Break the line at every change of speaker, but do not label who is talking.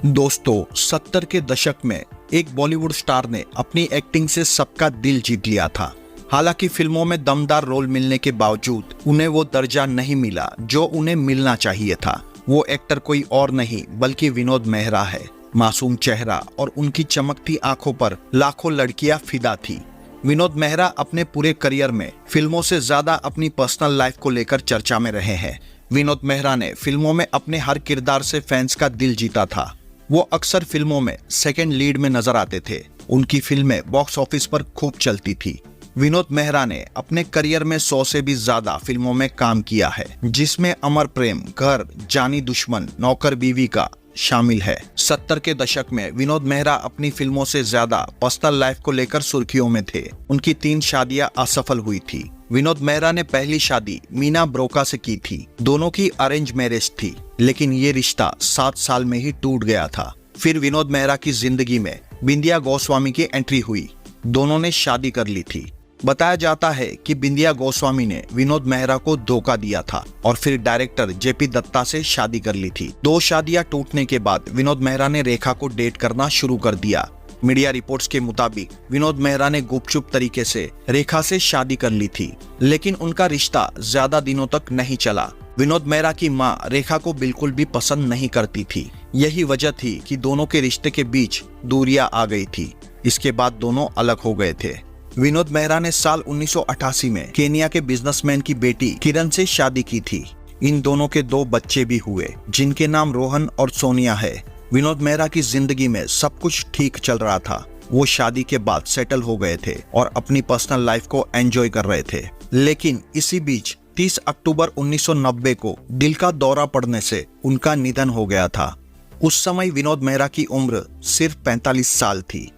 दोस्तों 70 के दशक में एक बॉलीवुड स्टार ने अपनी एक्टिंग से सबका दिल जीत लिया था। हालांकि फिल्मों में दमदार रोल मिलने के बावजूद उन्हें वो दर्जा नहीं मिला जो उन्हें मिलना चाहिए था। वो एक्टर कोई और नहीं बल्कि विनोद मेहरा है। मासूम चेहरा और उनकी चमकती आंखों पर लाखों लड़कियां फिदा थी। विनोद मेहरा अपने पूरे करियर में फिल्मों से ज्यादा अपनी पर्सनल लाइफ को लेकर चर्चा में रहे हैं। विनोद मेहरा ने फिल्मों में अपने हर किरदार से फैंस का दिल जीता था। वो अक्सर फिल्मों में सेकंड लीड में नजर आते थे। उनकी फिल्में बॉक्स ऑफिस पर खूब चलती थी। विनोद मेहरा ने अपने करियर में 100 से भी ज्यादा फिल्मों में काम किया है, जिसमें अमर प्रेम, घर, जानी दुश्मन, नौकर बीवी का शामिल है। 70 के दशक में विनोद मेहरा अपनी फिल्मों से ज्यादा पर्सनल लाइफ को लेकर सुर्खियों में थे। उनकी 3 शादियां असफल हुई थी। विनोद मेहरा ने पहली शादी मीना ब्रोका से की थी। दोनों की अरेंज मैरिज थी, लेकिन ये रिश्ता 7 साल में ही टूट गया था। फिर विनोद मेहरा की जिंदगी में बिंदिया गोस्वामी की एंट्री हुई। दोनों ने शादी कर ली थी। बताया जाता है कि बिंदिया गोस्वामी ने विनोद मेहरा को धोखा दिया था और फिर डायरेक्टर जेपी दत्ता से शादी कर ली थी। 2 शादियां टूटने के बाद विनोद मेहरा ने रेखा को डेट करना शुरू कर दिया। मीडिया रिपोर्ट्स के मुताबिक विनोद मेहरा ने गुपचुप तरीके से रेखा से शादी कर ली थी, लेकिन उनका रिश्ता ज्यादा दिनों तक नहीं चला। विनोद मेहरा की मां रेखा को बिल्कुल भी पसंद नहीं करती थी। यही वजह थी कि दोनों के रिश्ते के बीच दूरियां आ गई थी। इसके बाद दोनों अलग हो गए थे। विनोद मेहरा ने साल 1988 में केनिया के बिजनेसमैन की बेटी किरण से शादी की थी। इन दोनों के 2 बच्चे भी हुए, जिनके नाम रोहन और सोनिया है। विनोद मेहरा की जिंदगी में सब कुछ ठीक चल रहा था। वो शादी के बाद सेटल हो गए थे और अपनी पर्सनल लाइफ को एंजॉय कर रहे थे। लेकिन इसी बीच 30 अक्टूबर 1990 को दिल का दौरा पड़ने से उनका निधन हो गया था। उस समय विनोद मेहरा की उम्र सिर्फ 45 साल थी।